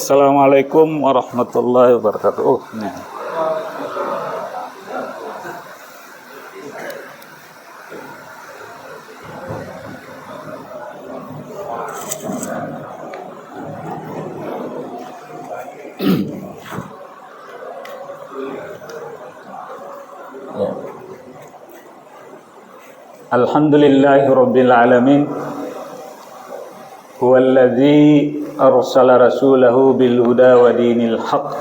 Assalamualaikum warahmatullahi wabarakatuh. Oh, ini. Alhamdulillahirabbil alamin. Huwallazi arsala rasulahu bil huda wa dinil haqq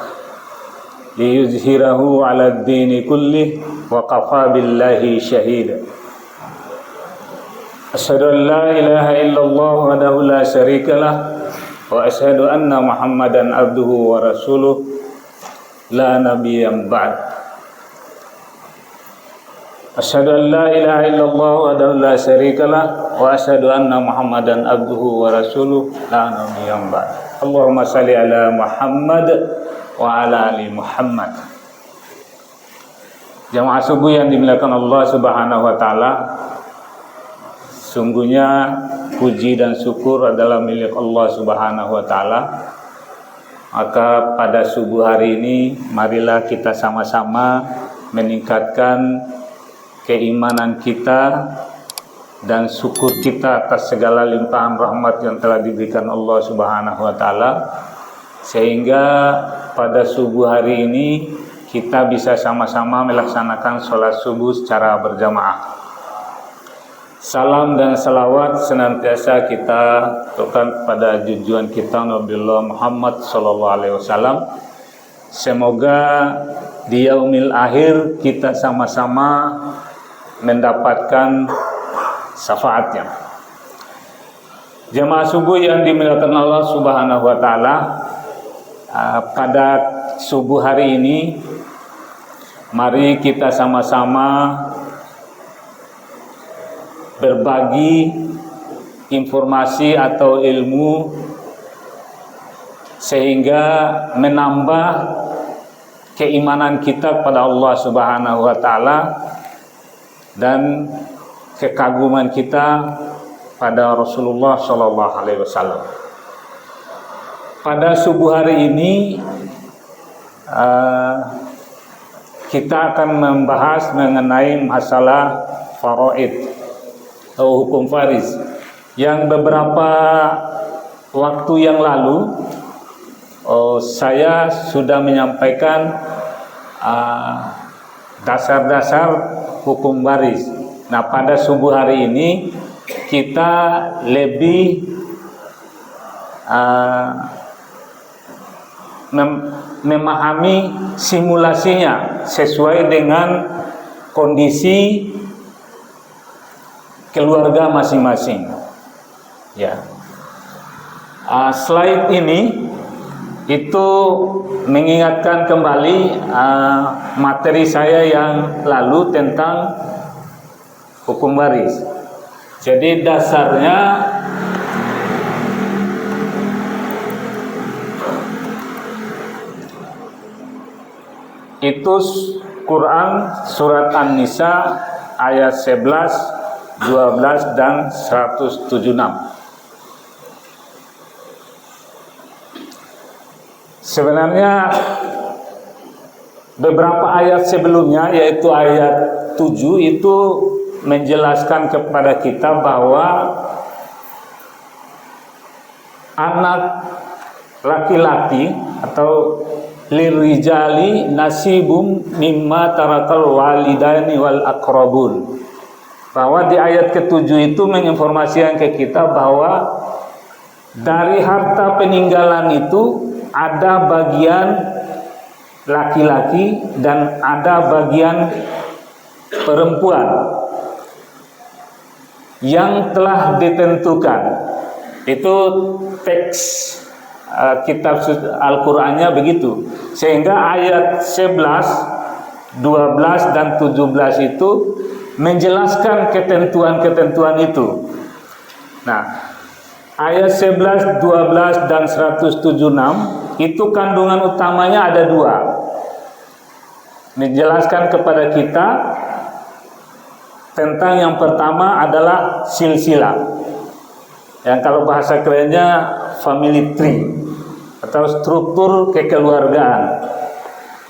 liyuzhirahu 'alad dini kullih wa kafa billahi shahida. Asyhadu an la ilaha illallah wahdahu la syarikalah wa asyhadu anna Muhammadan abduhu wa rasuluh la nabiyyan ba'd. Asyhadu an la ilaha illallah wahdahu la syarikalah wa asyhadu anna Muhammadan abduhu wa rasuluh la nabiyyan ba'd. Allahumma shalli ala Muhammad wa ala ali Muhammad. Jamaah subuh yang dimuliakan Allah Subhanahu wa taala, sungguhnya puji dan syukur adalah milik Allah Subhanahu wa taala. Maka pada subuh hari ini marilah kita sama-sama meningkatkan keimanan kita dan syukur kita atas segala limpahan rahmat yang telah diberikan Allah Subhanahu wa taala, sehingga pada subuh hari ini kita bisa sama-sama melaksanakan sholat subuh secara berjamaah. Salam dan salawat senantiasa kita tujukan pada junjungan kita Nabi Muhammad sallallahu alaihi wasallam. Semoga di yaumil akhir kita sama-sama mendapatkan syafaatnya. Jemaah subuh yang dimuliakan Allah Subhanahu wa taala, pada subuh hari ini mari kita sama-sama berbagi informasi atau ilmu sehingga menambah keimanan kita kepada Allah Subhanahu wa taala dan kekaguman kita pada Rasulullah Shallallahu Alaihi Wasallam. Pada subuh hari ini kita akan membahas mengenai masalah faraid atau hukum faris yang beberapa waktu yang lalu saya sudah menyampaikan dasar-dasar hukum waris. Nah, pada subuh hari ini kita lebih memahami simulasinya sesuai dengan kondisi keluarga masing-masing. Ya. Slide ini itu mengingatkan kembali materi saya yang lalu tentang hukum waris. Jadi dasarnya itu Quran surat An-Nisa ayat 11, 12 dan 176. Sebenarnya beberapa ayat sebelumnya, yaitu ayat 7, itu menjelaskan kepada kita bahwa anak laki-laki atau lirijali nasibum mimma tarakal walidani wal aqrabun. Bahwa di ayat ke-7 itu menginformasikan ke kita bahwa dari harta peninggalan itu ada bagian laki-laki dan ada bagian perempuan yang telah ditentukan. Itu teks kitab Al-Qur'annya begitu. Sehingga ayat 11, 12 dan 17 itu menjelaskan ketentuan-ketentuan itu. Nah, ayat 11, 12 dan 176 itu kandungan utamanya ada dua. Menjelaskan kepada kita tentang yang pertama adalah silsilah, yang kalau bahasa kerennya family tree. atau struktur kekeluargaan.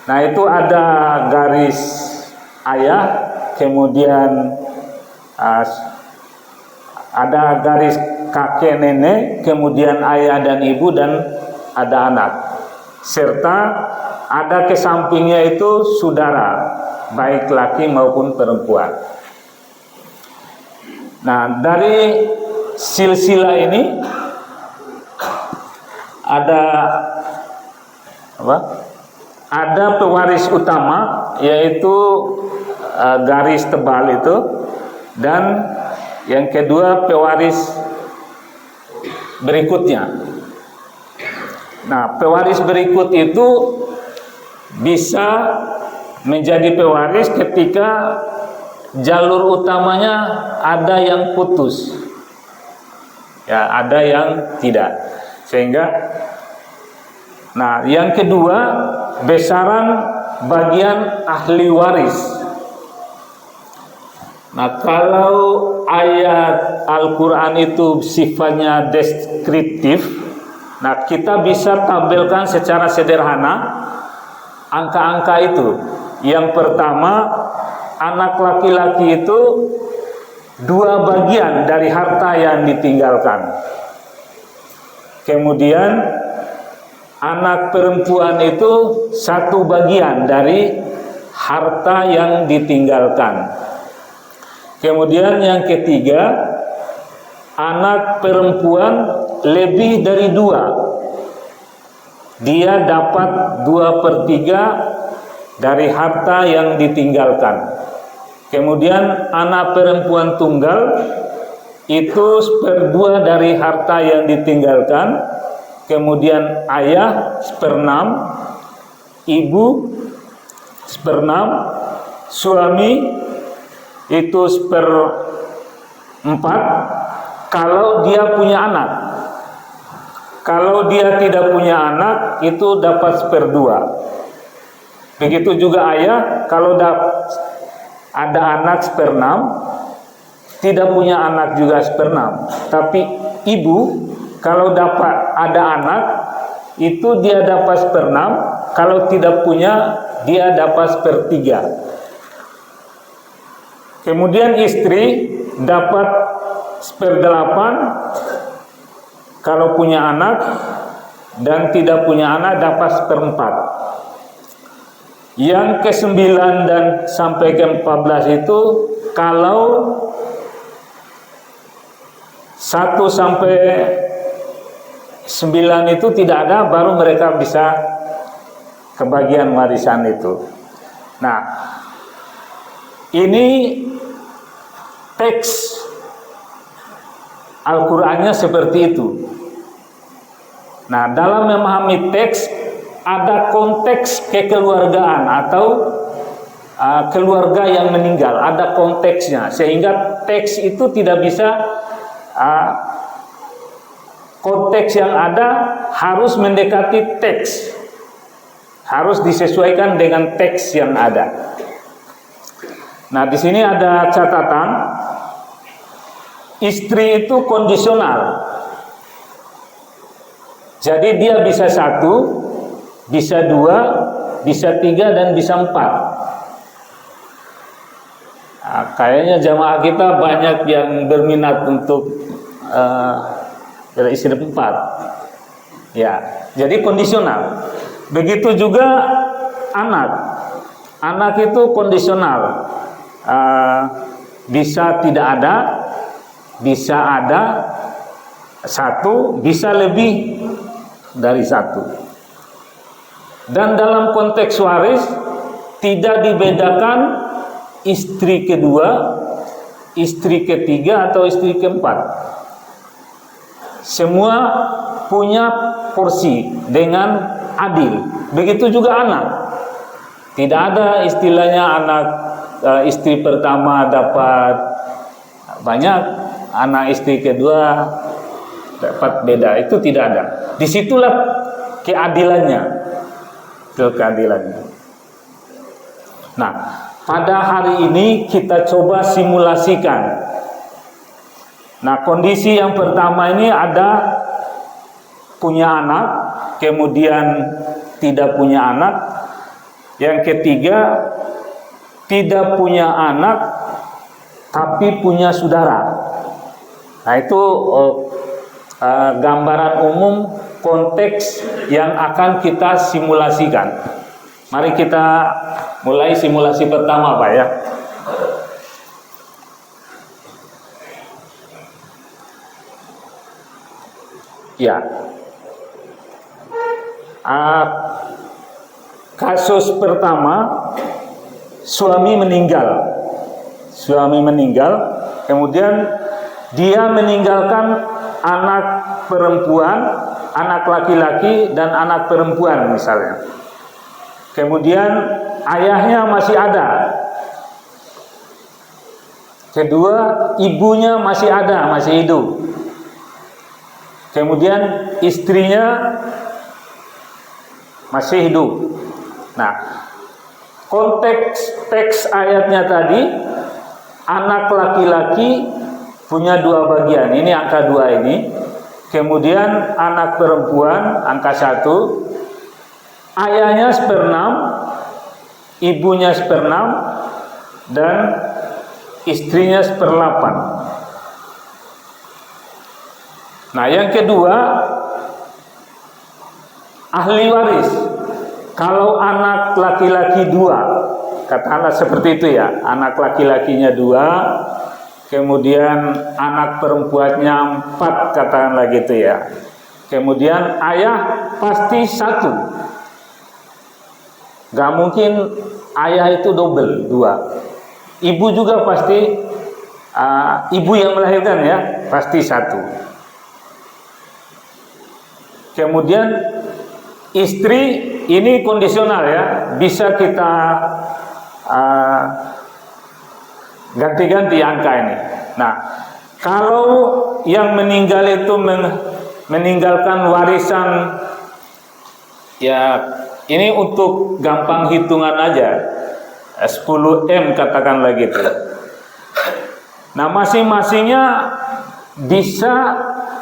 Nah, itu ada garis ayah, kemudian ada garis kakek nenek, kemudian ayah dan ibu, dan ada anak, serta ada ke sampingnya itu saudara, baik laki maupun perempuan. Nah, dari silsilah ini ada apa? Ada pewaris utama, yaitu garis tebal itu, dan yang kedua pewaris berikutnya. Nah, pewaris berikut itu bisa menjadi pewaris ketika jalur utamanya ada yang putus, ya, ada yang tidak. Sehingga, nah, yang kedua besaran bagian ahli waris. Nah, kalau ayat Al-Quran itu sifatnya deskriptif, nah, kita bisa tabelkan secara sederhana angka-angka itu. Yang pertama, anak laki-laki itu 2 bagian dari harta yang ditinggalkan. Kemudian anak perempuan itu 1 bagian dari harta yang ditinggalkan. Kemudian yang ketiga, anak perempuan lebih dari 2, dia dapat 2/3 dari harta yang ditinggalkan. Kemudian anak perempuan tunggal itu 1/2 dari harta yang ditinggalkan. Kemudian ayah 1/6, ibu 1/6, suami itu 1/4 kalau dia punya anak. Kalau dia tidak punya anak, itu dapat 1/2. Begitu juga ayah, kalau ada anak 1/6, tidak punya anak juga 1/6. Tapi ibu kalau dapat ada anak, itu dia dapat 1/6. Kalau tidak punya, dia dapat 1/3. Kemudian istri dapat 1/8 kalau punya anak, dan tidak punya anak dapat 1/4. Yang ke-9 dan sampai ke-14 itu kalau 1 sampai 9 itu tidak ada, baru mereka bisa kebagian warisan itu. Nah, ini teks Al-Qur'annya seperti itu. Nah, dalam memahami teks ada konteks kekeluargaan atau keluarga yang meninggal, ada konteksnya, sehingga teks itu tidak bisa konteks yang ada harus mendekati teks, harus disesuaikan dengan teks yang ada. Nah, di sini ada catatan, istri itu kondisional. Jadi dia bisa 1, bisa 2, bisa 3, dan bisa 4. Nah, kayaknya jamaah kita banyak yang berminat untuk istri 4. Ya, jadi kondisional. Begitu juga anak. Anak itu kondisional. Bisa tidak ada, bisa ada 1, bisa lebih dari 1. Dan dalam konteks waris tidak dibedakan istri kedua, istri ketiga, atau istri keempat. Semua punya porsi dengan adil. Begitu juga anak. Tidak ada istilahnya anak istri pertama dapat banyak, anak istri kedua dapat beda. Itu tidak ada. Disitulah keadilannya. Nah, pada hari ini kita coba simulasikan. Nah, kondisi yang pertama ini ada punya anak, kemudian tidak punya anak. Yang ketiga, tidak punya anak tapi punya saudara. Nah, itu gambaran umum konteks yang akan kita simulasikan. Mari kita mulai simulasi pertama, Pak ya. Ya. Kasus pertama, suami meninggal. Suami meninggal, kemudian dia meninggalkan anak perempuan, anak laki-laki dan anak perempuan misalnya. Kemudian ayahnya masih ada. Kedua, ibunya masih ada, masih hidup. Kemudian istrinya masih hidup. Nah, konteks teks ayatnya tadi, anak laki-laki punya dua bagian. Ini angka 2 ini. Kemudian anak perempuan angka 1. Ayahnya seperenam, ibunya seperenam, dan istrinya 1/8. Nah, yang kedua, ahli waris. Kalau anak laki-laki 2, katakanlah seperti itu ya, anak laki-lakinya 2, kemudian anak perempuannya 4, katakanlah gitu ya. Kemudian ayah pasti 1. Gak mungkin ayah itu double 2. Ibu juga pasti, ibu yang melahirkan ya, pasti 1. Kemudian istri ini kondisional ya, bisa kita ganti-ganti angka ini. Nah, kalau yang meninggal itu meninggalkan warisan, ya ini untuk gampang hitungan aja, 10M katakanlah gitu. Nah, masing-masingnya bisa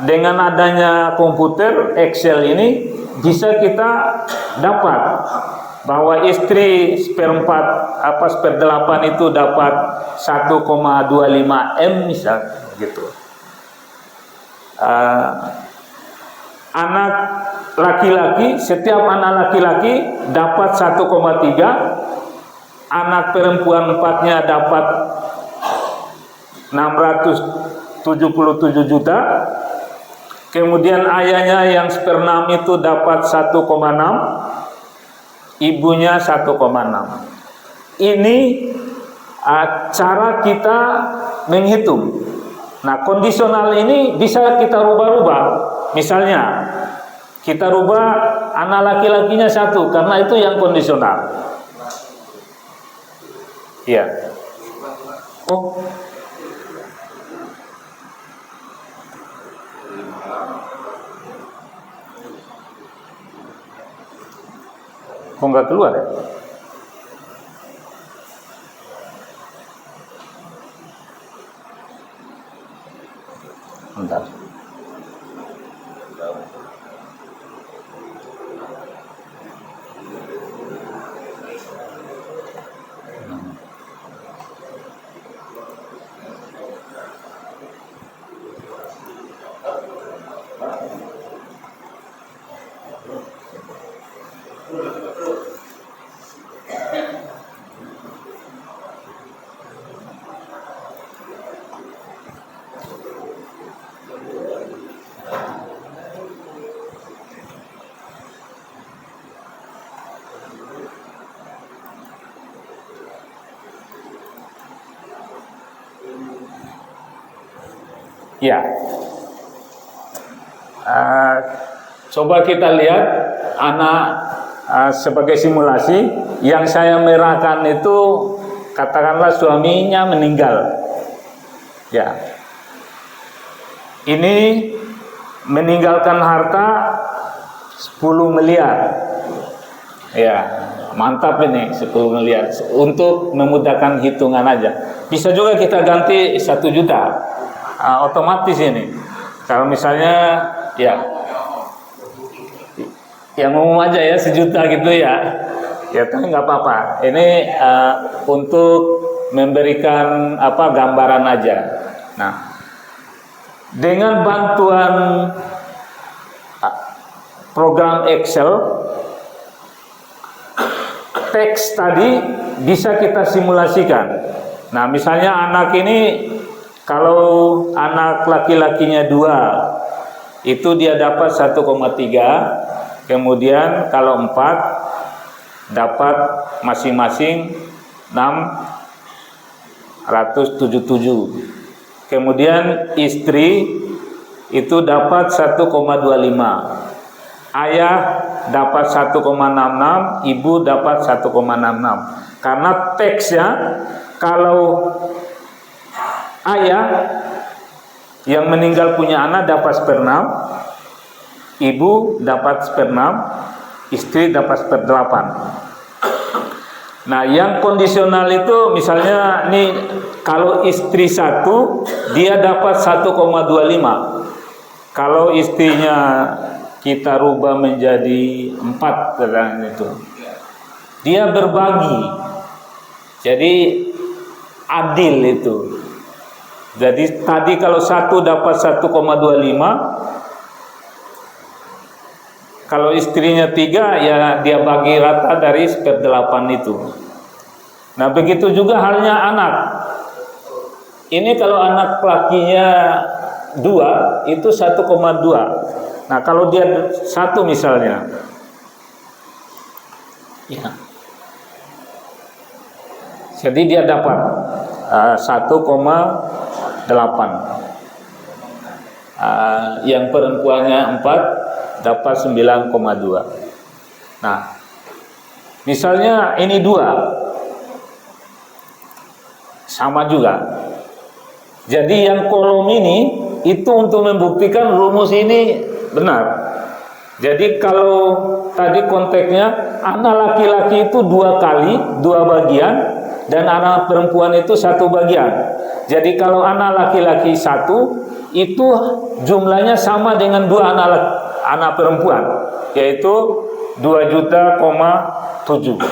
dengan adanya komputer Excel ini bisa kita dapat bahwa istri 1/8 itu dapat 1,25 M misal gitu. Anak laki-laki, setiap anak laki-laki dapat 1,3, anak perempuan 4-nya dapat 677 juta. Kemudian ayahnya yang 1/6 itu dapat 1,6, ibunya 1,6. Ini cara kita menghitung. Nah, kondisional ini bisa kita rubah-rubah. Misalnya, kita rubah anak laki-lakinya 1, karena itu yang kondisional. Iya. Oh. Kok nggak keluar ya? Bentar. Ya, coba kita lihat anak sebagai simulasi. Yang saya merahkan itu katakanlah suaminya meninggal. Ya, ini meninggalkan harta 10 miliar. Ya, mantap ini 10 miliar. Untuk memudahkan hitungan aja. Bisa juga kita ganti 1 juta. Otomatis ini. Kalau misalnya ya yang umum aja ya, 1 juta gitu ya. Ya kan nggak apa-apa. Ini untuk memberikan gambaran aja. Nah, dengan bantuan program Excel, teks tadi bisa kita simulasikan. Nah, misalnya anak ini, kalau anak laki-lakinya 2, itu dia dapat 1,3. Kemudian kalau 4 dapat masing-masing 677. Kemudian istri itu dapat 1,25. Ayah dapat 1,66, ibu dapat 1,66. Karena teksnya, kalau ayah yang meninggal punya anak dapat 1/6, ibu dapat 1/6, istri dapat 1/8. Nah, yang kondisional itu misalnya nih, kalau istri 1, dia dapat 1,25. Kalau istrinya kita rubah menjadi 4 kan itu, dia berbagi, jadi adil itu. Jadi tadi kalau 1 dapat 1,25, kalau istrinya 3, ya dia bagi rata dari 1/8 itu. Nah, begitu juga halnya anak. Ini kalau anak lakinya 2, itu 1,2. Nah, kalau dia 1 misalnya, ya, jadi dia dapat 1,8. Yang perempuannya 4 dapat 9,2. Nah, misalnya ini 2, sama juga. Jadi yang kolom ini itu untuk membuktikan rumus ini benar. Jadi kalau tadi konteksnya anak laki-laki itu 2 kali, 2 bagian, dan anak perempuan itu 1 bagian. Jadi kalau anak laki-laki 1 itu jumlahnya sama dengan 2 anak perempuan, yaitu 2,7 juta.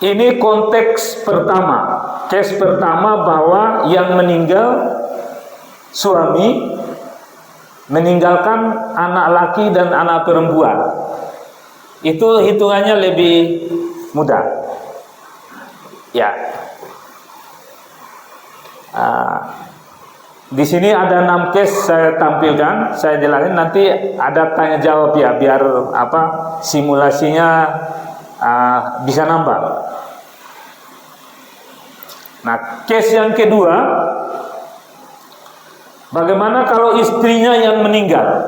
Ini konteks pertama, case pertama, bahwa yang meninggal suami meninggalkan anak laki dan anak perempuan. Itu hitungannya lebih mudah. Ya. Di sini ada 6 case saya tampilkan, saya jelasin, nanti ada tanya jawab ya, biar simulasinya bisa nambah. Nah, case yang kedua, bagaimana kalau istrinya yang meninggal?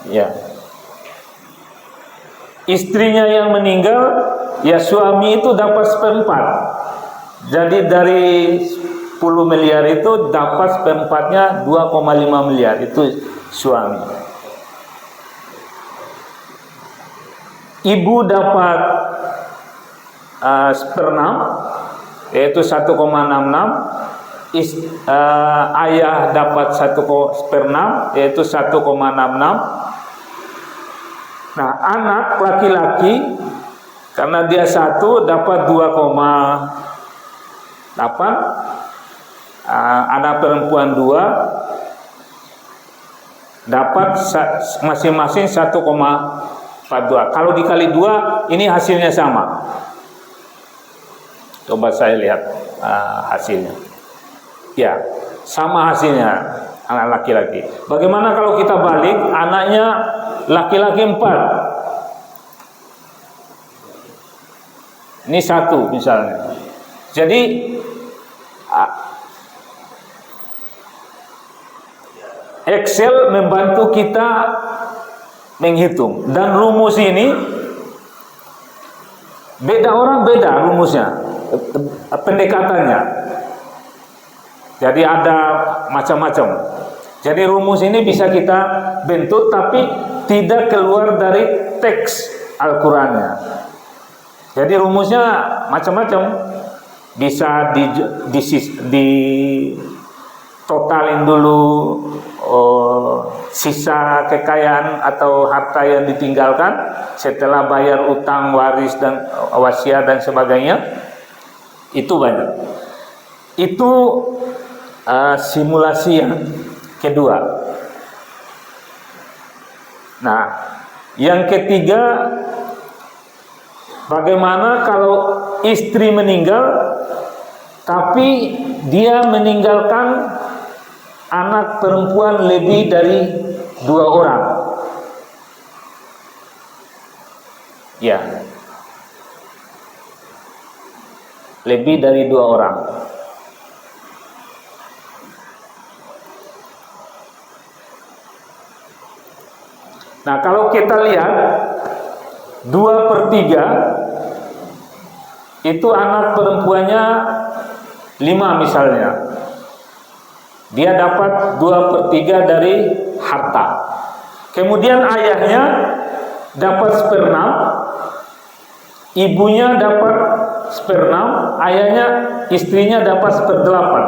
Ya. Istrinya yang meninggal, ya suami itu dapat 1/4. Jadi dari 10 miliar itu dapat 1/4-nya 2,5 miliar, itu suami. Ibu dapat 1/6, yaitu 1,66. Ayah dapat 1/6, yaitu 1,66. Nah, anak laki-laki karena dia 1 dapat 2,8. Anak perempuan 2 dapat masing-masing 1,42. Kalau dikali 2, ini hasilnya sama. Coba saya lihat hasilnya. Ya, sama hasilnya anak laki-laki. Bagaimana kalau kita balik, anaknya laki-laki 4. Ini 1 misalnya. Jadi Excel membantu kita menghitung, dan rumus ini beda orang beda rumusnya, pendekatannya. Jadi ada macam-macam. Jadi rumus ini bisa kita bentuk tapi tidak keluar dari teks Al-Qur'annya. Jadi rumusnya macam-macam. Bisa di totalin dulu sisa kekayaan atau harta yang ditinggalkan setelah bayar utang, waris dan wasiat dan sebagainya, itu banyak. Itu simulasi yang kedua. Nah, yang ketiga, bagaimana kalau istri meninggal tapi dia meninggalkan anak perempuan lebih dari 2 orang? Ya, lebih dari 2 orang. Nah, kalau kita lihat 2/3 itu anak perempuannya 5 misalnya, dia dapat 2/3 dari harta. Kemudian ayahnya dapat 1/6, ibunya dapat 1/6, ayahnya, istrinya dapat 1/8.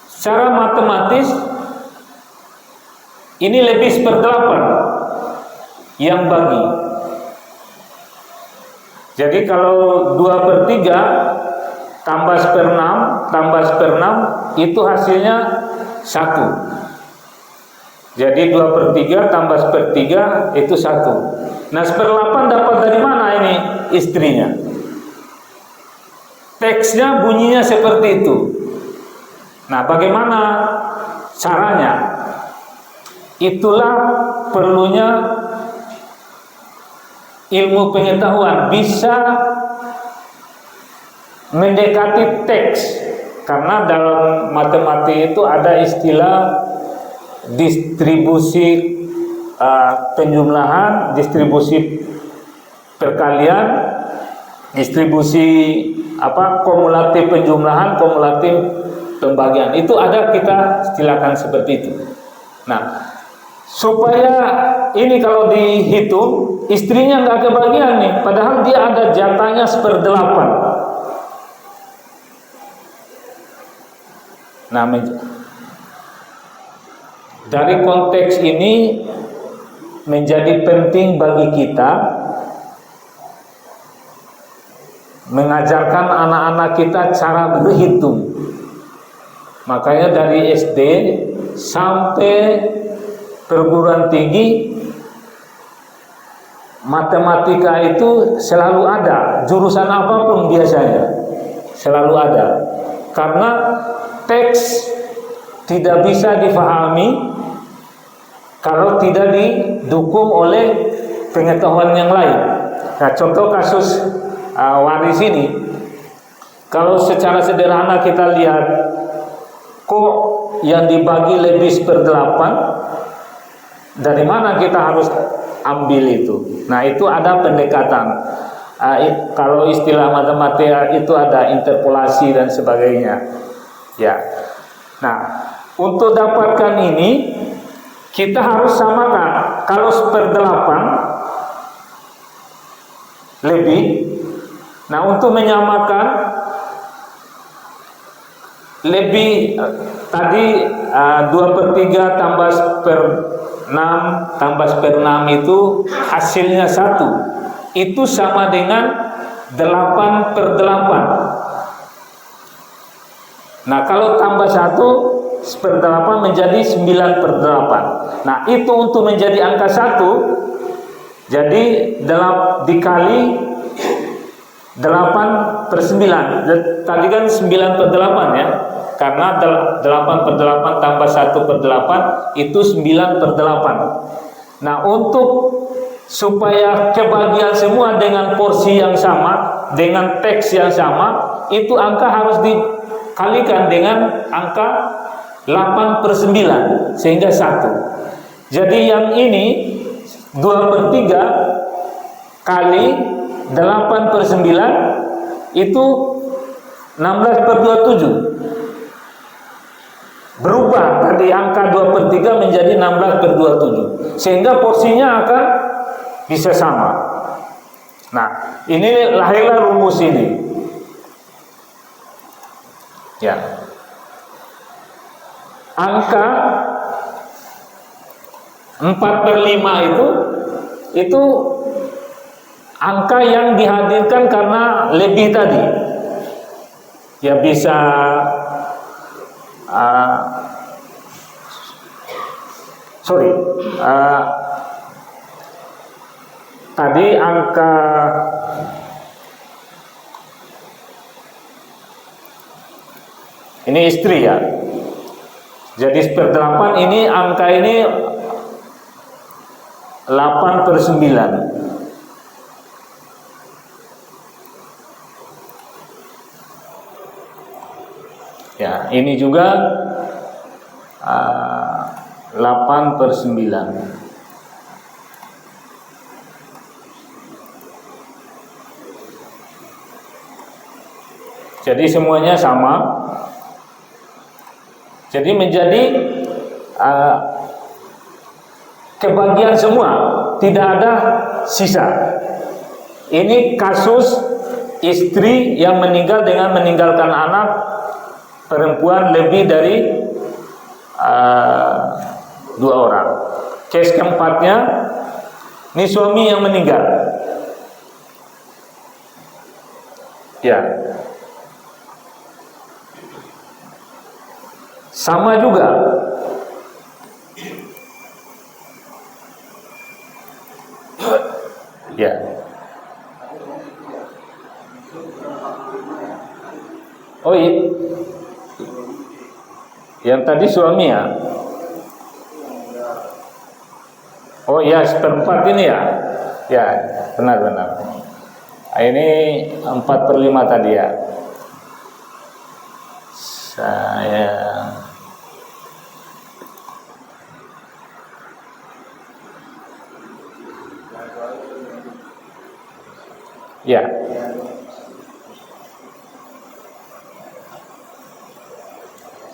Secara matematis ini lebih 1/8 yang bagi. Jadi kalau 2/3 tambah 1/6 tambah 1/6 itu hasilnya 1. Jadi 2/3 tambah 1/3 itu 1. Nah, 1/8 dapat dari mana ini istrinya? Teksnya bunyinya seperti itu. Nah, bagaimana caranya? Itulah perlunya ilmu pengetahuan, bisa mendekati teks, karena dalam matematika itu ada istilah distribusi penjumlahan, distribusi perkalian, distribusi kumulatif penjumlahan, kumulatif pembagian. Itu ada, kita silakan seperti itu. Nah, supaya ini kalau dihitung istrinya nggak kebagian nih, padahal dia ada jatahnya 1/8. Nah, dari konteks ini menjadi penting bagi kita mengajarkan anak-anak kita cara berhitung. Makanya dari SD sampai perguruan tinggi, matematika itu selalu ada, jurusan apapun biasanya selalu ada, karena teks tidak bisa difahami kalau tidak didukung oleh pengetahuan yang lain. Nah, contoh kasus waris ini, kalau secara sederhana kita lihat, kok yang dibagi lebih 1/8, dari mana kita harus ambil itu? Nah, itu ada pendekatan. Kalau istilah matematika itu ada interpolasi dan sebagainya. Ya. Nah, untuk dapatkan ini kita harus samakan. Kalau 1/8 lebih, nah untuk menyamakan lebih tadi 2/3 tambah 1/6 tambah 1/6 itu hasilnya 1. Itu sama dengan 8/8. Nah, kalau tambah 1/8 menjadi 9/8. Nah, itu untuk menjadi angka 1, jadi dikali 8/9. Tadi kan 9/8 ya, karena 8/8 tambah 1/8 itu 9/8. Nah, untuk supaya kebagian semua dengan porsi yang sama, dengan teks yang sama, itu angka harus dikalikan dengan angka 8/9 sehingga 1. Jadi yang ini 2/3 kali 8/9 itu 16/27. Berubah tadi angka 2/3 menjadi 16/27, sehingga porsinya akan bisa sama. Nah, ini lahirlah rumus ini. Ya. Angka 4/5 itu angka yang dihadirkan karena lebih tadi. Ya bisa tadi angka ini istri ya. Jadi 1/8 ini angka ini 8/9. Ya, ini juga 8/9. Jadi semuanya sama. Jadi menjadi kebagian semua, tidak ada sisa. Ini kasus istri yang meninggal dengan meninggalkan anak perempuan lebih dari 2 orang. Case keempatnya, ini suami yang meninggal. Ya, sama juga. Ya. Oh iya. Yang tadi suami ya. Oh iya, 1/4 ini ya. Ya, benar. Ini 4/5 tadi ya. Saya ya.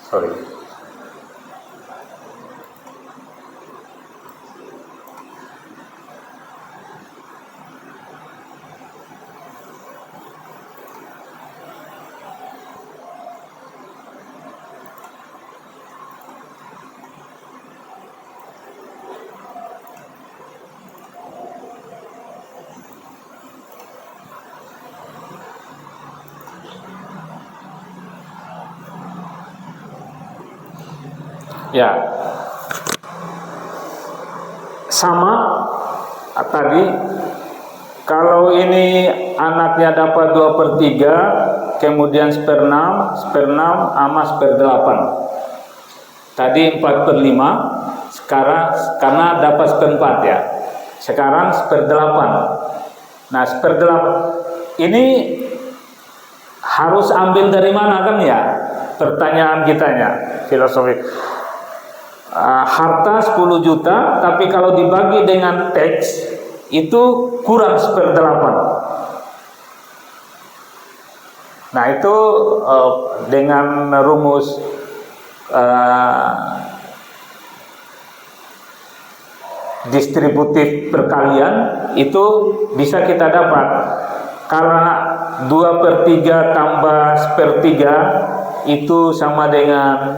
Sorry. Ya, sama tadi. Kalau ini anaknya dapat 2/3, kemudian sperma sama 1/8. Tadi 4/5, sekarang karena dapat 1/4 ya. Sekarang 1/8. Nah, 1/8 ini harus ambil dari mana kan ya? Pertanyaan kitanya, filosofi. Harta 10 juta, tapi kalau dibagi dengan teks itu kurang 1/8. Nah itu dengan rumus distributif perkalian itu bisa kita dapat. Karena 2/3 tambah 1/3 itu sama dengan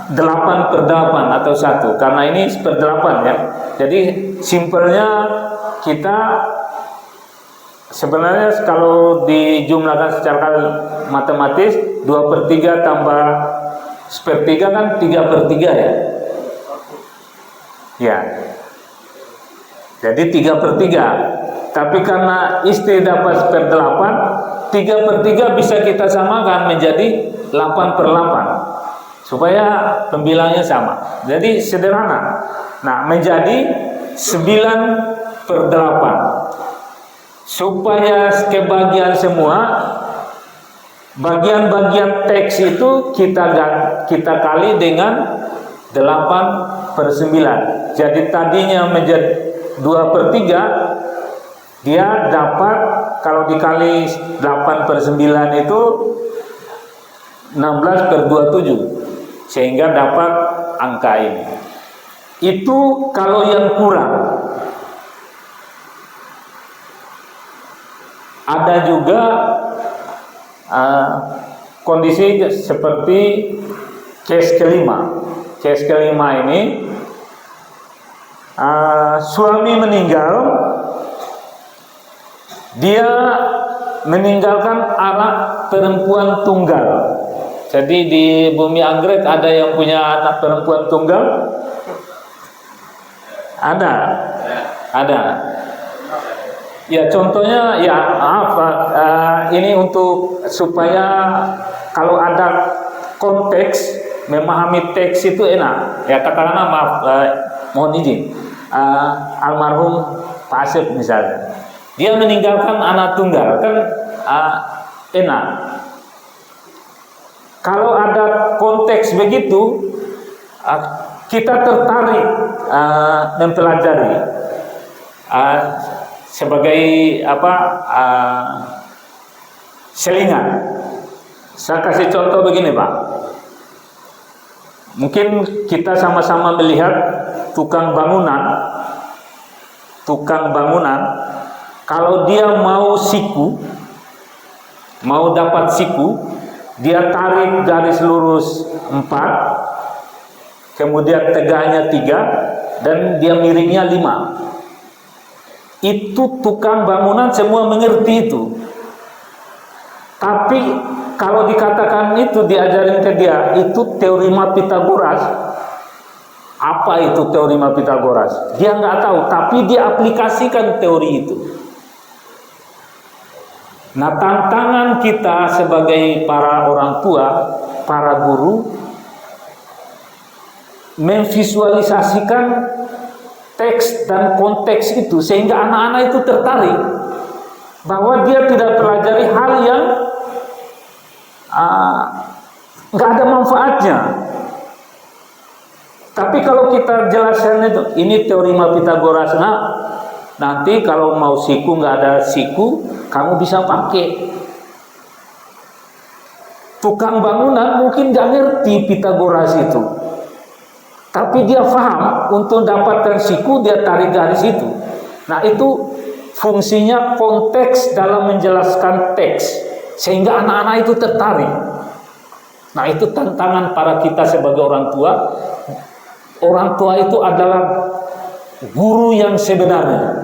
8/8 atau 1, karena ini 1/8 ya. Jadi simpelnya kita sebenarnya kalau dijumlahkan secara matematis 2/3 tambah 1/3 kan 3/3 ya. Ya. Jadi 3/3. Tapi karena istri dapat 1/8, 3/3 bisa kita samakan menjadi 8/8. Supaya pembilangnya sama. Jadi sederhana. Nah, menjadi 9/8. Supaya kebagian semua, bagian-bagian teks itu kita kali dengan 8/9. Jadi tadinya menjadi 2/3, dia dapat kalau dikali 8/9 itu 16/27. Sehingga dapat angka ini. Itu kalau yang kurang. Ada juga kondisi seperti case kelima. Case kelima ini suami meninggal, dia meninggalkan anak perempuan tunggal. Jadi di bumi anggrek ada yang punya anak perempuan tunggal? Ada. Ya contohnya ya ini untuk supaya kalau ada konteks memahami teks itu enak. Ya katakanlah mohon izin, almarhum Pak Asep misalnya, dia meninggalkan anak tunggal kan enak. Kalau ada konteks begitu, kita tertarik mempelajari sebagai selingan. Saya kasih contoh begini Pak. Mungkin kita sama-sama melihat tukang bangunan, kalau dia mau dapat siku, dia tarik garis lurus 4, kemudian tegaknya 3, dan dia miringnya 5. Itu tukang bangunan semua mengerti itu. Tapi kalau dikatakan itu diajarin ke dia, itu teorema Pitagoras. Apa itu teorema Pitagoras? Dia nggak tahu, tapi dia aplikasikan teori itu. Nah, tantangan kita sebagai para orang tua, para guru, memvisualisasikan teks dan konteks itu sehingga anak-anak itu tertarik, bahwa dia tidak pelajari hal yang nggak ada manfaatnya. Tapi kalau kita jelaskan itu, ini teorema Pitagoras, nanti kalau mau siku nggak ada siku, kamu bisa pakai. Tukang bangunan mungkin nggak ngerti Pitagoras itu, tapi dia paham untuk dapatkan siku dia tarik garis itu. Nah itu fungsinya konteks dalam menjelaskan teks, sehingga anak-anak itu tertarik. Nah itu tantangan para kita sebagai orang tua. Orang tua itu adalah guru yang sebenarnya.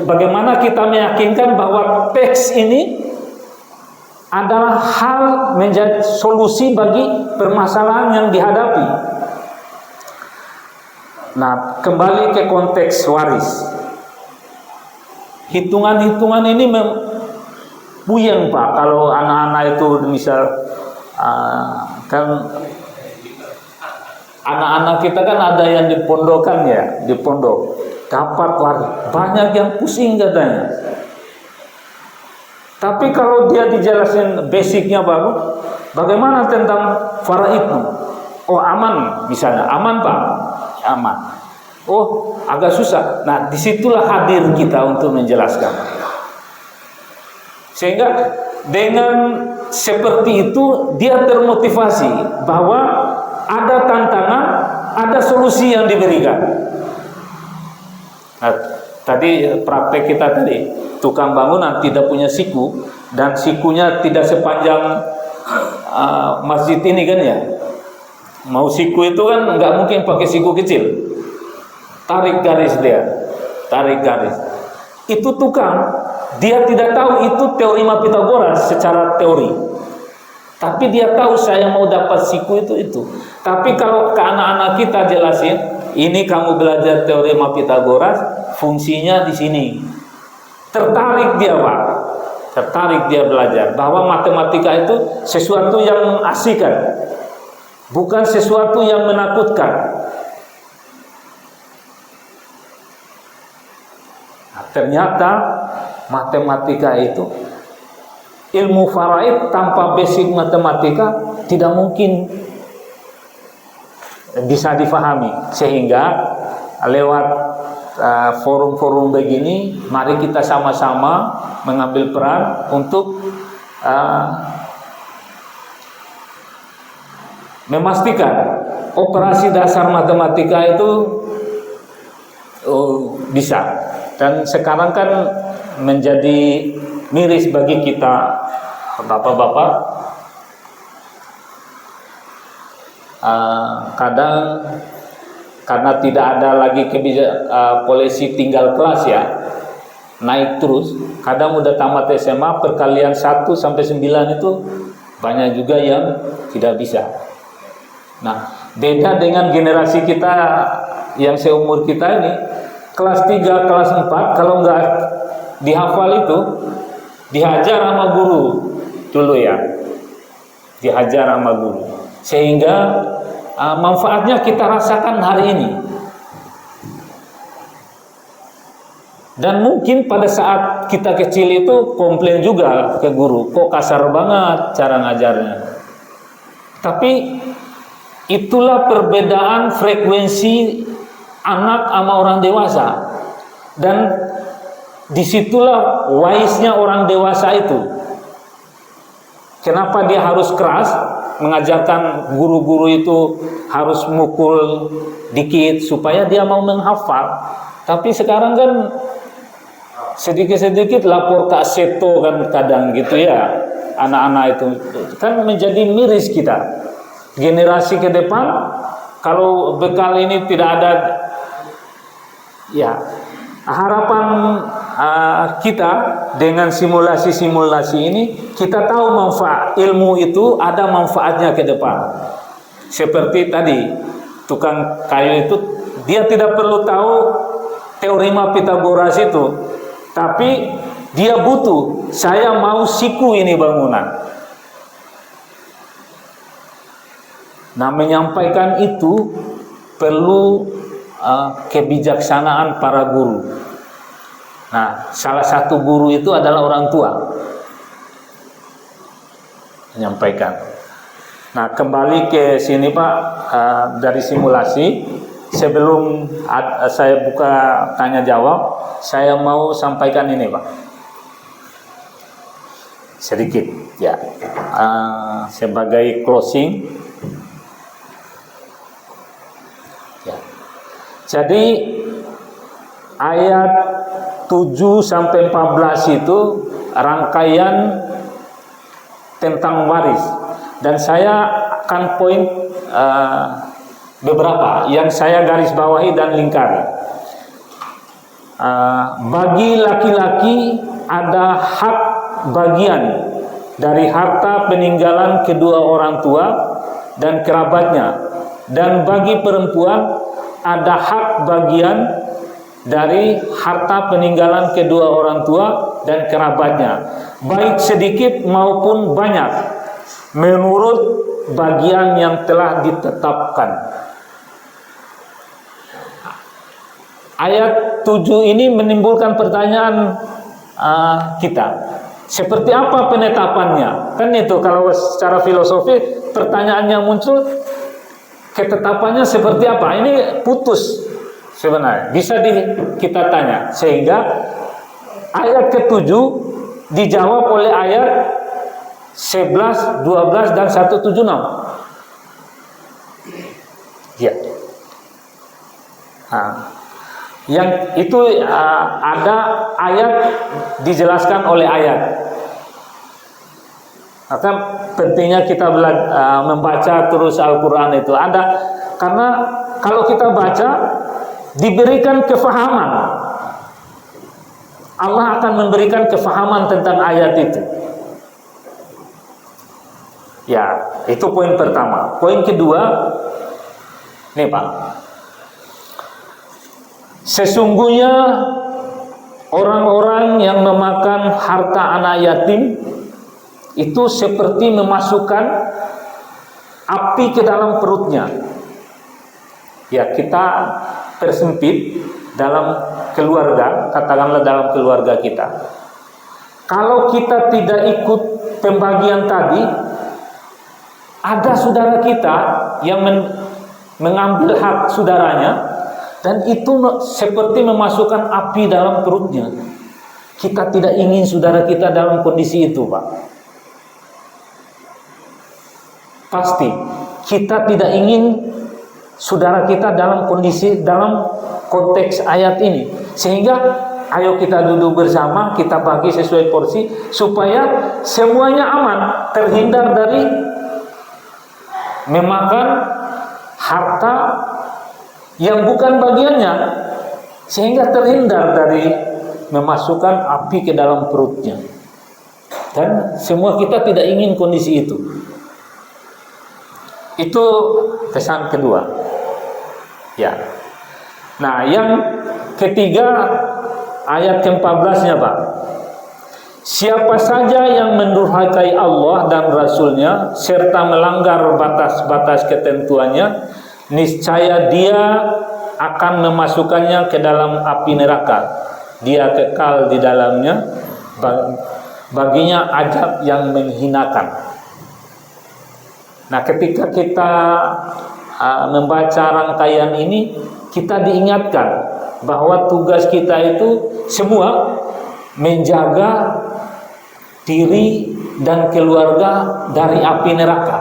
Bagaimana kita meyakinkan bahwa teks ini adalah hal menjadi solusi bagi permasalahan yang dihadapi. Nah, kembali ke konteks waris. Hitungan-hitungan ini puyeng Pak. Kalau anak-anak itu misal kan anak-anak kita kan ada yang dipondokan ya, dipondok dapat waris, banyak yang pusing katanya. Tapi kalau dia dijelasin basicnya bagus, bagaimana tentang faraid? Oh aman misalnya, aman Pak, aman. Oh agak susah. Nah disitulah hadir kita untuk menjelaskan. Sehingga dengan seperti itu dia termotivasi bahwa ada tantangan, ada solusi yang diberikan. Nah, tadi praktek kita tadi, tukang bangunan tidak punya siku dan sikunya tidak sepanjang masjid ini kan ya. Mau siku itu kan nggak mungkin pakai siku kecil. Tarik garis dia, tarik garis. Itu tukang, dia tidak tahu itu teorema Pitagoras secara teori. Tapi dia tahu saya mau dapat siku itu. Tapi kalau ke anak-anak kita jelasin, ini kamu belajar teorema Pitagoras, fungsinya di sini. Tertarik dia Pak, tertarik dia belajar bahwa matematika itu sesuatu yang mengasihkan, bukan sesuatu yang menakutkan. Nah, ternyata matematika itu, ilmu faraid tanpa basic matematika tidak mungkin bisa difahami. Sehingga lewat forum-forum begini, mari kita sama-sama mengambil peran untuk memastikan operasi dasar matematika itu bisa. Dan sekarang kan menjadi miris bagi kita bapak-bapak, kadang karena tidak ada lagi polisi tinggal kelas ya, naik terus. Kadang udah tamat SMA perkalian 1 sampai 9 itu banyak juga yang tidak bisa. Nah, beda dengan generasi kita yang seumur kita ini, kelas 3, kelas 4 kalau nggak dihafal itu dihajar sama guru dulu ya, dihajar sama guru, sehingga manfaatnya kita rasakan hari ini. Dan mungkin pada saat kita kecil itu komplain juga ke guru, kok kasar banget cara ngajarnya. Tapi itulah perbedaan frekuensi anak sama orang dewasa. Dan disitulah wise-nya orang dewasa itu. Kenapa dia harus keras, mengajarkan guru-guru itu harus mukul dikit supaya dia mau menghafal. Tapi sekarang kan sedikit-sedikit lapor ke Aseto kan kadang gitu ya, anak-anak itu kan menjadi miris kita. Generasi ke depan kalau bekal ini tidak ada, ya harapan kita dengan simulasi-simulasi ini, kita tahu manfaat ilmu itu ada manfaatnya ke depan. Seperti tadi tukang kayu itu, dia tidak perlu tahu teorema Pitagoras itu, tapi dia butuh, saya mau siku ini bangunan. Nah, menyampaikan itu perlu kebijaksanaan para guru. Nah, salah satu guru itu adalah orang tua menyampaikan. Nah, kembali ke sini Pak, dari simulasi. Sebelum saya buka tanya jawab, saya mau sampaikan ini Pak, sedikit ya, sebagai closing ya. Jadi ayat 7 sampai 14 itu rangkaian tentang waris, dan saya akan poin beberapa yang saya garis bawahi dan lingkari. Bagi laki-laki ada hak bagian dari harta peninggalan kedua orang tua dan kerabatnya, dan bagi perempuan ada hak bagian dari harta peninggalan kedua orang tua dan kerabatnya, baik sedikit maupun banyak, menurut bagian yang telah ditetapkan. Ayat 7 ini menimbulkan pertanyaan kita, seperti apa penetapannya? Kan itu kalau secara filosofi pertanyaan yang muncul, ketetapannya seperti apa? Ini putus sebenarnya, bisa kita tanya, sehingga ayat ke-7 dijawab oleh ayat 11, 12 dan 176. Ya. Yang itu ada ayat dijelaskan oleh ayat. Maka pentingnya kita membaca terus Al-Quran itu ada, karena kalau kita baca diberikan kefahaman, Allah akan memberikan kefahaman tentang ayat itu. Ya, itu poin pertama. Poin kedua, nih Pak, sesungguhnya orang-orang yang memakan harta anak yatim itu seperti memasukkan api ke dalam perutnya. Ya, kita persempit dalam keluarga, katakanlah dalam keluarga kita. Kalau kita tidak ikut pembagian tadi, ada saudara kita yang mengambil hak saudaranya, dan itu seperti memasukkan api dalam perutnya. Kita tidak ingin saudara kita dalam kondisi itu, Pak. Pasti kita tidak ingin saudara kita dalam kondisi, dalam konteks ayat ini. Sehingga ayo kita duduk bersama, kita bagi sesuai porsi supaya semuanya aman, terhindar dari memakan harta yang bukan bagiannya, sehingga terhindar dari memasukkan api ke dalam perutnya. Dan semua kita tidak ingin kondisi itu. Itu pesan kedua. Ya. Nah, yang ketiga, ayat ke-14-nya, Pak. Siapa saja yang mendurhakai Allah dan Rasulnya serta melanggar batas-batas ketentuannya, niscaya dia akan memasukkannya ke dalam api neraka. Dia kekal di dalamnya, baginya azab yang menghinakan. Nah, ketika kita membaca rangkaian ini, kita diingatkan bahwa tugas kita itu semua menjaga diri dan keluarga dari api neraka.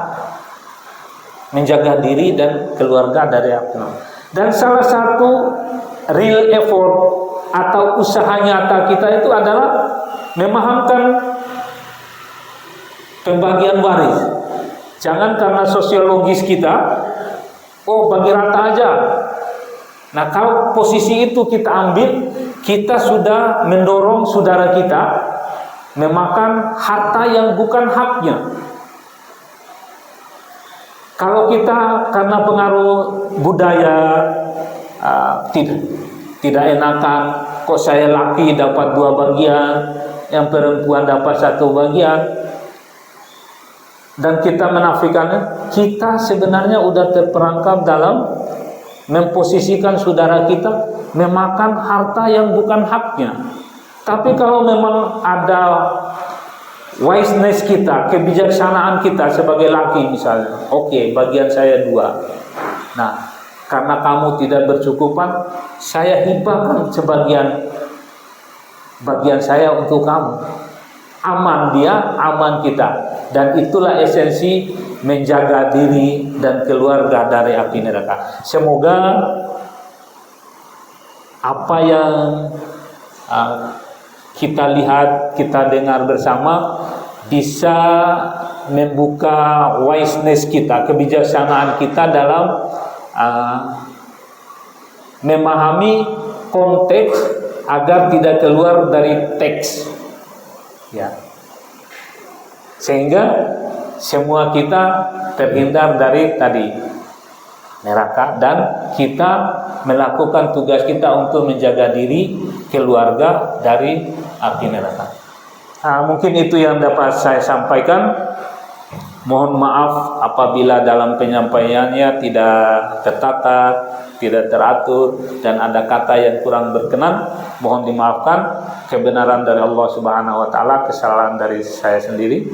Menjaga diri dan keluarga dari api neraka. Dan salah satu real effort atau usaha nyata kita itu adalah memahamkan pembagian waris. Jangan karena sosiologis kita, oh bagi rata aja. Nah, kalau posisi itu kita ambil, kita sudah mendorong saudara kita memakan harta yang bukan haknya. Kalau kita karena pengaruh budaya tidak enakan, kok saya laki dapat 2 bagian, yang perempuan dapat 1 bagian, dan kita menafikannya, kita sebenarnya udah terperangkap dalam memposisikan saudara kita memakan harta yang bukan haknya. Tapi kalau memang ada wiseness kita, kebijaksanaan kita sebagai laki misalnya, oke, bagian saya 2. Nah, karena kamu tidak bercukupan, saya hibahkan sebagian bagian saya untuk kamu. Aman dia, aman kita. Dan itulah esensi menjaga diri dan keluarga dari api neraka. Semoga apa yang kita lihat, kita dengar bersama bisa membuka wiseness kita, kebijaksanaan kita dalam memahami konteks agar tidak keluar dari teks, ya, sehingga semua kita terhindar dari tadi neraka, dan kita melakukan tugas kita untuk menjaga diri, keluarga dari api neraka. Mungkin itu yang dapat saya sampaikan. Mohon maaf apabila dalam penyampaiannya tidak tertata, tidak teratur, dan ada kata yang kurang berkenan. Mohon dimaafkan. Kebenaran dari Allah Subhanahu wa taala, kesalahan dari saya sendiri.